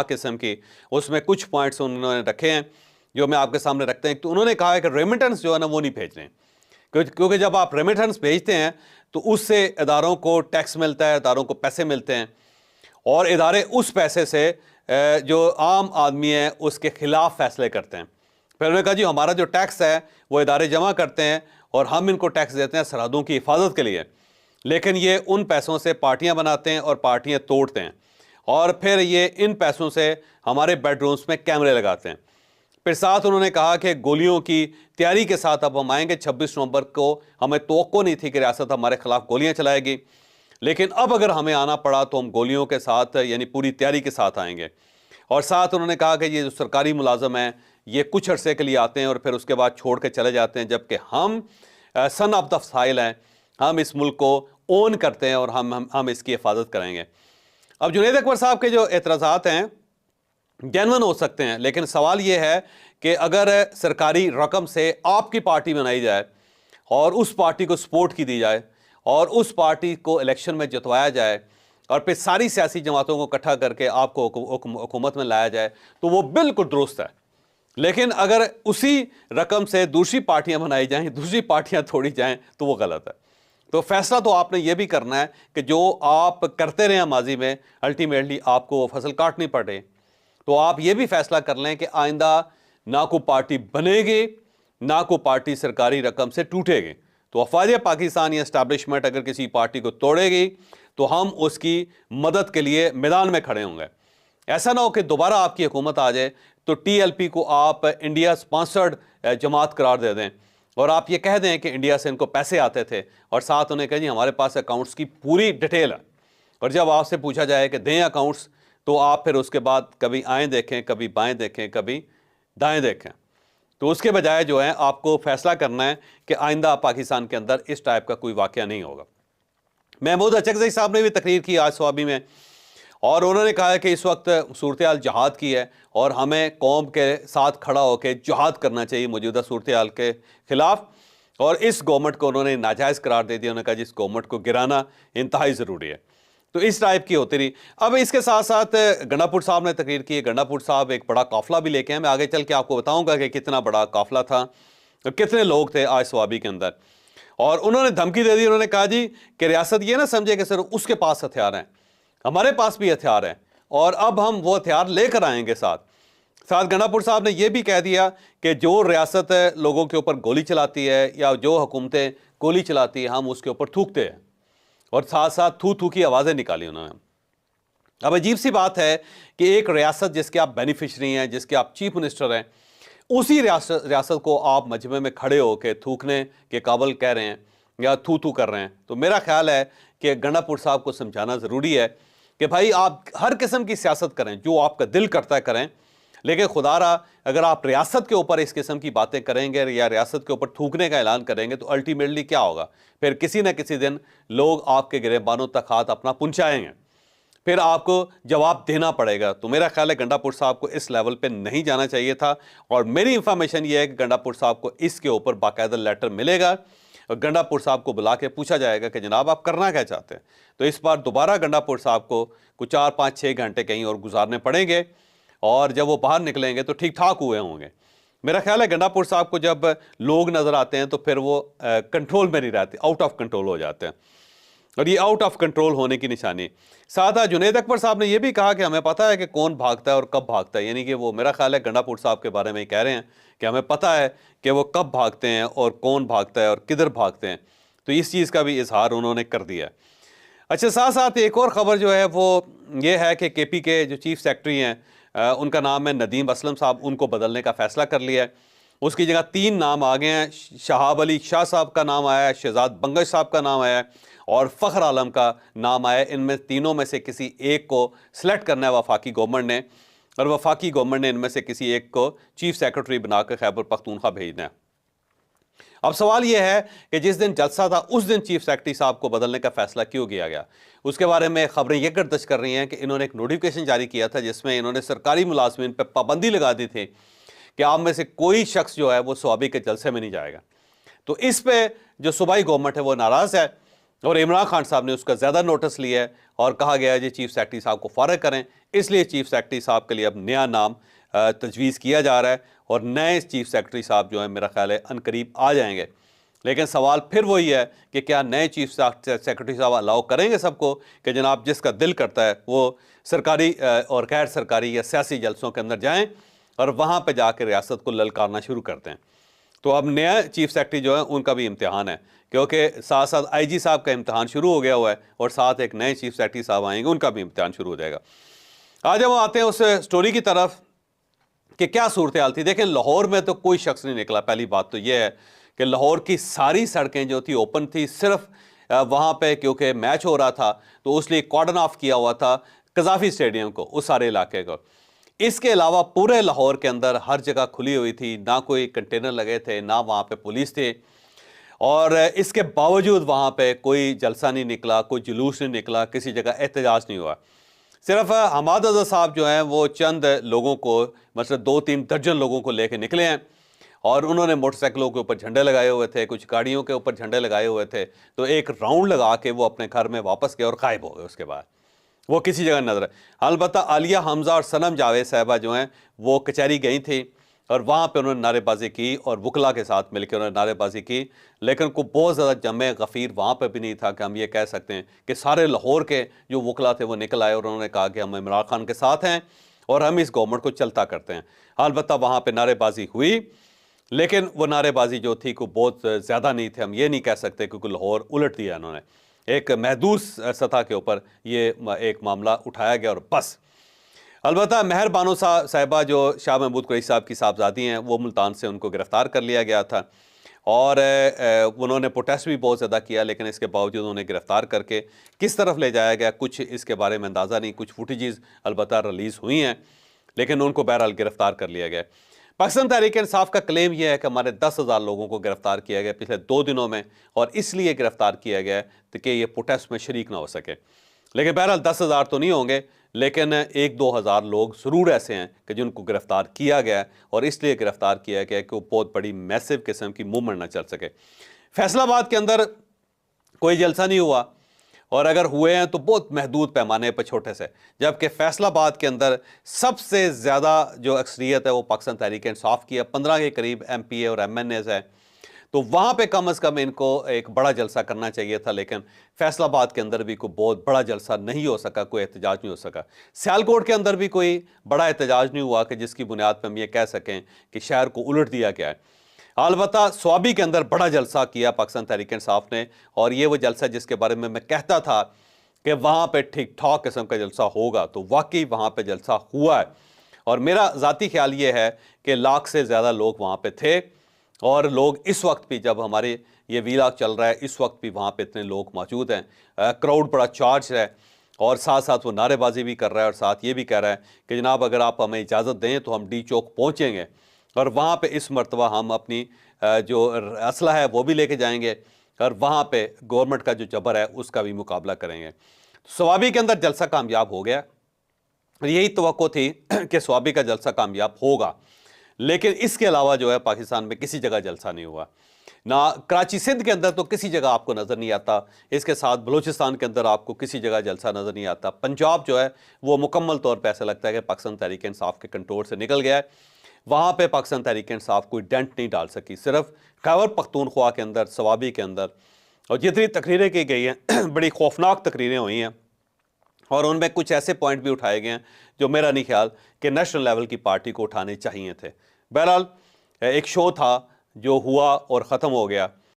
किस्म की, उसमें कुछ पॉइंट्स उन्होंने रखे हैं जो मैं आपके सामने रखते हैं। तो उन्होंने कहा है कि रेमिटेंस जो है ना वो नहीं भेज रहे हैं, क्योंकि जब आप रेमिटेंस भेजते हैं तो उससे इदारों को टैक्स मिलता है, इदारों को पैसे मिलते हैं, और इदारे उस पैसे से जो आम आदमी है उसके खिलाफ फैसले करते हैं। फिर उन्होंने कहा जी हमारा जो टैक्स है वो इदारे जमा करते हैं और हम इनको टैक्स देते हैं सरहदों की हिफाजत के लिए, लेकिन ये उन पैसों से पार्टियां बनाते हैं और पार्टियां तोड़ते हैं, और फिर ये इन पैसों से हमारे बेडरूम्स में कैमरे लगाते हैं। फिर साथ उन्होंने कहा कि गोलियों की तैयारी के साथ अब हम आएंगे। 26 नवंबर को हमें तवक्को नहीं थी कि रियासत हमारे खिलाफ गोलियां चलाएगी, लेकिन अब अगर हमें आना पड़ा तो हम गोलियों के साथ यानी पूरी तैयारी के साथ आएंगे। और साथ उन्होंने कहा कि ये जो सरकारी मुलाजम हैं ये कुछ अरसे के लिए आते हैं और फिर उसके बाद छोड़ के चले जाते हैं, जबकि हम सन ऑफ द फाइल हैं, हम इस मुल्क को ओन करते हैं और हम इसकी हिफाजत करेंगे। अब जुनैद अकबर साहब के जो एतराज़ात हैं जेन्युइन हो सकते हैं, लेकिन सवाल ये है कि अगर सरकारी रकम से आपकी पार्टी बनाई जाए और उस पार्टी को सपोर्ट की दी जाए और उस पार्टी को इलेक्शन में जितवाया जाए और फिर सारी सियासी जमातों को इकट्ठा करके आपको हुकूमत में लाया जाए तो वो बिल्कुल दुरुस्त है। लेकिन अगर उसी रकम से दूसरी पार्टियां बनाई जाएं, दूसरी पार्टियां तोड़ी जाएं, तो वो गलत है। तो फैसला तो आपने ये भी करना है कि जो आप करते रहे माजी में, अल्टीमेटली आपको फसल काटनी पड़े। तो आप ये भी फैसला कर लें कि आइंदा ना को पार्टी बनेगी, ना को पार्टी सरकारी रकम से टूटेगी। तो अफवाज पाकिस्तान या एस्टैब्लिशमेंट अगर किसी पार्टी को तोड़ेगी तो हम उसकी मदद के लिए मैदान में खड़े होंगे। ऐसा ना हो कि दोबारा आपकी हुकूमत आ जाए तो TLP को आप इंडिया स्पॉन्सर्ड जमात करार दे दें और आप ये कह दें कि इंडिया से इनको पैसे आते थे, और साथ उन्हें कहें जी हमारे पास अकाउंट्स की पूरी डिटेल है, और जब आपसे पूछा जाए कि दें अकाउंट्स तो आप फिर उसके बाद कभी आएँ देखें, कभी बाएँ देखें, कभी दाएँ देखें। तो उसके बजाय जो है आपको फैसला करना है कि आइंदा पाकिस्तान के अंदर इस टाइप का कोई वाक़या नहीं होगा। महमूद अचकज़ई साहब ने भी तकरीर की आज स्वाबी में, और उन्होंने कहा है कि इस वक्त सूरत हाल जहाद की है और हमें कौम के साथ खड़ा होकर जहाद करना चाहिए मौजूदा सूरत हाल के ख़िलाफ़, और इस गवर्नमेंट को उन्होंने नाजायज़ करार दे दिया। उन्होंने कहा जिस गवर्नमेंट को गिराना इंतहाई ज़रूरी है। तो इस टाइप की होती रही। अब इसके साथ साथ गंडापुर साहब ने तकरीर की है। गंडापुर साहब एक बड़ा काफ़िला भी लेके आए, मैं आगे चल के आपको बताऊँगा कि कितना बड़ा काफ़िला था और कितने लोग थे आज स्वाबी के अंदर। और उन्होंने धमकी दे दी, उन्होंने कहा जी कि रियासत ये ना समझे कि सिर्फ उसके पास हथियार हैं, हमारे पास भी हथियार हैं और अब हम वो हथियार लेकर आएंगे साथ। गंडापुर साहब ने यह भी कह दिया कि जो रियासत लोगों के ऊपर गोली चलाती है या जो हुकूमतें गोली चलाती है हम उसके ऊपर थूकते हैं, और साथ साथ थू थू की आवाज़ें निकाली उन्होंने। अब अजीब सी बात है कि एक रियासत जिसके आप बेनिफिशरी हैं, जिसके आप चीफ मिनिस्टर हैं, उसी रियासत को आप मजमे में खड़े होकर थूकने के काबिल कह रहे हैं या थू थू कर रहे हैं। तो मेरा ख्याल है कि गंडापुर साहब को समझाना ज़रूरी है कि भाई आप हर किस्म की सियासत करें, जो आपका दिल करता है करें, लेकिन खुदारा अगर आप रियासत के ऊपर इस किस्म की बातें करेंगे या रियासत के ऊपर थूकने का ऐलान करेंगे तो अल्टीमेटली क्या होगा, फिर किसी न किसी दिन लोग आपके गिरेबानों तक हाथ अपना पहुंचाएंगे, फिर आपको जवाब देना पड़ेगा। तो मेरा ख्याल है गंडापुर साहब को इस लेवल पे नहीं जाना चाहिए था, और मेरी इंफॉर्मेशन ये है कि गंडापुर साहब को इसके ऊपर बाकायदा लेटर मिलेगा और गंडापुर साहब को बुला के पूछा जाएगा कि जनाब आप करना क्या चाहते हैं। तो इस बार दोबारा गंडापुर साहब को कुछ 4-5-6 घंटे कहीं और गुजारने पड़ेंगे, और जब वो बाहर निकलेंगे तो ठीक ठाक हुए होंगे। मेरा ख्याल है गंडापुर साहब को जब लोग नज़र आते हैं तो फिर वो कंट्रोल में नहीं रहते, आउट ऑफ कंट्रोल हो जाते हैं, और ये आउट ऑफ कंट्रोल होने की निशानी। साथ जुनैद अकबर साहब ने यह भी कहा कि हमें पता है कि कौन भागता है और कब भागता है, यानी कि वो मेरा ख्याल है गंडापुर साहब के बारे में ही कह रहे हैं कि हमें पता है कि वो कब भागते हैं और कौन भागता है और किधर भागते हैं। तो इस चीज़ का भी इजहार उन्होंने कर दिया। अच्छा, साथ साथ एक और ख़बर जो है वो ये है कि KP के जो चीफ सेक्रेटरी हैं उनका नाम है नदीम असलम साहब, उनको बदलने का फ़ैसला कर लिया है। उसकी जगह 3 नाम आ गए हैं। शहाब अली शाह साहब का नाम आया है, शहजाद बंगश साहब का नाम आया है और फ़खर आलम का नाम आया है। इनमें तीनों में से किसी एक को सिलेक्ट करना है वफाकी गवर्नमेंट ने, और वफाकी गवर्नमेंट ने इनमें से किसी एक को चीफ सेक्रेटरी बनाकर खैबर पख्तूनख्वा भेजना है। अब सवाल यह है कि जिस दिन जलसा था उस दिन चीफ सेक्रेटरी साहब को बदलने का फैसला क्यों किया गया। उसके बारे में खबरें यह गर्दिश कर रही हैं कि इन्होंने एक नोटिफिकेशन जारी किया था जिसमें इन्होंने सरकारी मुलाजमीन पर पाबंदी लगा दी थी कि आप में से कोई शख्स जो है वो स्वाबी के जलसे में नहीं जाएगा। तो इस पे जो सूबाई गवर्नमेंट है वो नाराज़ है, और इमरान खान साहब ने उसका ज़्यादा नोटिस लिया है और कहा गया है जी चीफ सेक्रेटरी साहब को फारग करें। इसलिए चीफ सेक्रेटरी साहब के लिए अब नया नाम तजवीज़ किया जा रहा है और नए चीफ सेक्रेटरी साहब जो है मेरा ख्याल है अनकरीब आ जाएंगे। लेकिन सवाल फिर वही है कि क्या नए चीफ सेक्रेटरी साहब अलाउ करेंगे सबको कि जनाब जिसका दिल करता है वो सरकारी और गैर सरकारी या सियासी जलसों के अंदर जाएं और वहाँ पे जाकर रियासत को ललकारना शुरू करते हैं। तो अब नया चीफ सेक्रेटरी जो है उनका भी इम्तिहान है, क्योंकि साथ साथ आईजी साहब का इम्तिहान शुरू हो गया हुआ है और साथ एक नए चीफ सेक्रेटरी साहब आएंगे, उनका भी इम्तिहान शुरू हो जाएगा। आज हम आते हैं उस स्टोरी की तरफ कि क्या सूरत हाल थी। देखें, लाहौर में तो कोई शख्स नहीं निकला। पहली बात तो यह है कि लाहौर की सारी सड़कें जो थी ओपन थी, सिर्फ वहाँ पे क्योंकि मैच हो रहा था तो इसलिए कॉर्डन ऑफ किया हुआ था कज़ाफ़ी स्टेडियम को, उस सारे इलाके को। इसके अलावा पूरे लाहौर के अंदर हर जगह खुली हुई थी, ना कोई कंटेनर लगे थे, ना वहाँ पे पुलिस थे, और इसके बावजूद वहाँ पे कोई जलसा नहीं निकला, कोई जुलूस नहीं निकला, किसी जगह एहतजाज नहीं हुआ। सिर्फ हमाद अज़हर साहब जो हैं वो चंद लोगों को, मतलब 2-3 दर्जन लोगों को लेके निकले हैं और उन्होंने मोटरसाइकिलों के ऊपर झंडे लगाए हुए थे, कुछ गाड़ियों के ऊपर झंडे लगाए हुए थे। तो एक राउंड लगा के वो अपने घर में वापस गए और गायब हो गए। उसके बाद वो किसी जगह नजर है। अलबत्ता आलिया हमजा और सनम जावेद साहिबा जो हैं वो कचहरी गई थी और वहाँ पे उन्होंने नारेबाजी की और वकला के साथ मिलकर उन्होंने नारेबाजी की, लेकिन कोई बहुत ज़्यादा जमे गफ़ीर वहाँ पे भी नहीं था कि हम ये कह सकते हैं कि सारे लाहौर के जो वकला थे वो निकल आए और उन्होंने कहा कि हम इमरान खान के साथ हैं और हम इस गवर्नमेंट को चलता करते हैं। अलबत्ता वहाँ पर नारेबाजी हुई, लेकिन वो नारेबाजी जो थी को बहुत ज़्यादा नहीं थे। हम ये नहीं कह सकते क्योंकि लाहौर उलट दिया इन्होंने, एक महदूद सतह के ऊपर ये एक मामला उठाया गया और बस। अलबत्ता महर बानो साहिबा जो शाह महमूद कुरैशी साहब की साहबजादी हैं, वो मुल्तान से उनको गिरफ़्तार कर लिया गया था और उन्होंने प्रोटेस्ट भी बहुत ज़्यादा किया, लेकिन इसके बावजूद उन्हें गिरफ़्तार करके किस तरफ ले जाया गया कुछ इसके बारे में अंदाज़ा नहीं। कुछ फुटेजेस अलबत्ता रिलीज़ हुई हैं, लेकिन उनको बहरहाल गिरफ़्तार कर लिया गया। पाकिस्तान तहरीक इंसाफ का क्लेम यह है कि हमारे 10,000 लोगों को गिरफ्तार किया गया पिछले 2 दिनों में और इसलिए गिरफ्तार किया गया कि ये प्रोटेस्ट में शरीक ना हो सके। लेकिन बहरहाल 10,000 तो नहीं होंगे, लेकिन 1-2 हज़ार लोग ज़रूर ऐसे हैं कि जिनको गिरफ्तार किया गया और इसलिए गिरफ्तार किया गया कि वो बहुत बड़ी मैसिव किस्म की मूवमेंट ना चल सके। फैसलाबाद के अंदर कोई जलसा नहीं हुआ और अगर हुए हैं तो बहुत महदूद पैमाने पर, छोटे से, जबकि फैसलाबाद के अंदर सबसे ज़्यादा जो अक्सरियत है वो पाकिस्तान तहरीक इंसाफ की है। 15 के करीब MPA और MNAs है, तो वहाँ पे कम अज़ कम इनको एक बड़ा जलसा करना चाहिए था, लेकिन फैसलाबाद के अंदर भी कोई बहुत बड़ा जलसा नहीं हो सका, कोई एहतजाज नहीं हो सका। सियालकोट के अंदर भी कोई बड़ा एहतजाज नहीं हुआ कि जिसकी बुनियाद पर हम ये कह सकें कि शहर को उलट दिया गया है। अलबत्ता स्वाबी के अंदर बड़ा जलसा किया पाकिस्तान तहरीक इंसाफ ने, और ये वो जलसा जिसके बारे में मैं कहता था कि वहाँ पे ठीक ठाक किस्म का जलसा होगा, तो वाकई वहाँ पे जलसा हुआ है। और मेरा ज़ाती ख्याल ये है कि लाख से ज़्यादा लोग वहाँ पे थे और लोग इस वक्त भी, जब हमारे ये वीलॉग चल रहा है, इस वक्त भी वहाँ पे इतने लोग मौजूद हैं। क्राउड बड़ा चार्ज है और साथ साथ वो नारेबाजी भी कर रहा है और साथ ये भी कह रहा है कि जनाब अगर आप हमें इजाज़त दें तो हम डी चौक पहुँचेंगे और वहाँ पे इस मरतबा हम अपनी जो असला है वो भी लेके जाएंगे और वहाँ पे गवर्नमेंट का जो जबर है उसका भी मुकाबला करेंगे। स्वाबी के अंदर जलसा कामयाब हो गया, यही तवक्को थी कि स्वाबी का जलसा कामयाब होगा, लेकिन इसके अलावा जो है पाकिस्तान में किसी जगह जलसा नहीं हुआ। ना कराची सिंध के अंदर तो किसी जगह आपको नज़र नहीं आता, इसके साथ बलूचिस्तान के अंदर आपको किसी जगह जलसा नज़र नहीं आता। पंजाब जो है वो मुकम्मल तौर पर ऐसा लगता है कि पाकिस्तान तहरीक इंसाफ के कंट्रोल से निकल गया है। वहाँ पे पाकिस्तान तहरीक इंसाफ कोई डेंट नहीं डाल सकी। सिर्फ खैबर पख्तूनख्वा के अंदर, स्वाबी के अंदर, और जितनी तकरीरें की गई हैं बड़ी खौफनाक तकरीरें हुई हैं और उनमें कुछ ऐसे पॉइंट भी उठाए गए हैं जो मेरा नहीं ख्याल कि नेशनल लेवल की पार्टी को उठाने चाहिए थे। बहरहाल एक शो था जो हुआ और ख़त्म हो गया,